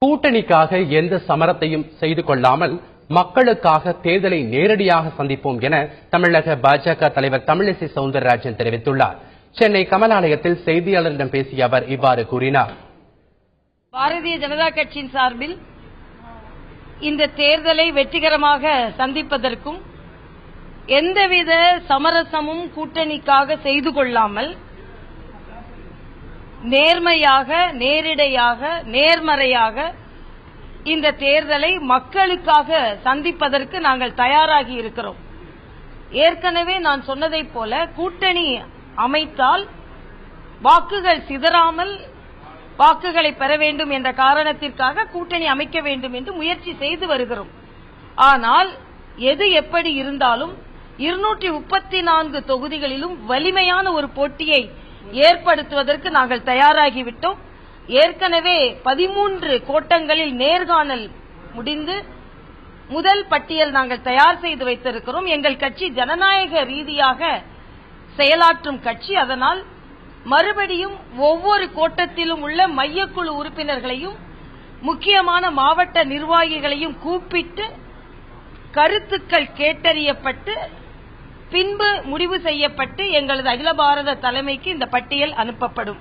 கூட்டணிக்காக எந்த சமரத்தையும் செய்து கொள்ளாமல் மக்களுக்காக தேர்தலை நேரடியாக சந்திப்போம் என தமிழக பாஜக தலைவர் தமிழிசை சவுந்தரராஜன் தெரிவித்துள்ளார். சென்னை கமலாலயத்தில் செய்தியாளர்களிடம் பேசிய அவர் இவ்வாறு கூறினார். பாரதிய ஜனதா கட்சியின் சார்பில் இந்த தேர்தலை வெற்றிகரமாக சந்திப்பதற்கும் எந்தவித சமரசமும் கூட்டணிக்காக செய்து கொள்ளாமல் நேர்மையாக, நேரிடையாக, நேர்மறையாக இந்த தேர்தலை மக்களுக்காக சந்திப்பதற்கு நாங்கள் தயாராகி இருக்கிறோம். ஏற்கனவே நான் சொன்னதைப் போல கூட்டணி அமைத்தால் வாக்குகள் சிதறாமல் வாக்குகளை பெற வேண்டும் என்ற காரணத்திற்காக கூட்டணி அமைக்க வேண்டும் என்று முயற்சி செய்து வருகிறோம். ஆனால் எது எப்படி இருந்தாலும் 234 தொகுதிகளிலும் வலிமையான ஒரு போட்டியை ஏற்படுத்துவதற்கு நாங்கள் தயாராகிவிட்டோம். ஏற்கனவே 13 கோட்டங்களில் நேர்காணல் முடிந்து முதல் பட்டியல் நாங்கள் தயார் செய்து வைத்திருக்கிறோம். எங்கள் கட்சி ஜனநாயக ரீதியாக செயலாற்றும் கட்சி. அதனால் மறுபடியும் ஒவ்வொரு கோட்டத்திலும் உள்ள மையக்குழு உறுப்பினர்களையும் முக்கியமான மாவட்ட நிர்வாகிகளையும் கூப்பிட்டு கருத்துக்கள் கேட்டறியப்பட்டு பின்பு முடிவு செய்யப்பட்டு எங்களது அகில பாரத தலைமைக்கு இந்த பட்டியல் அனுப்பப்படும்.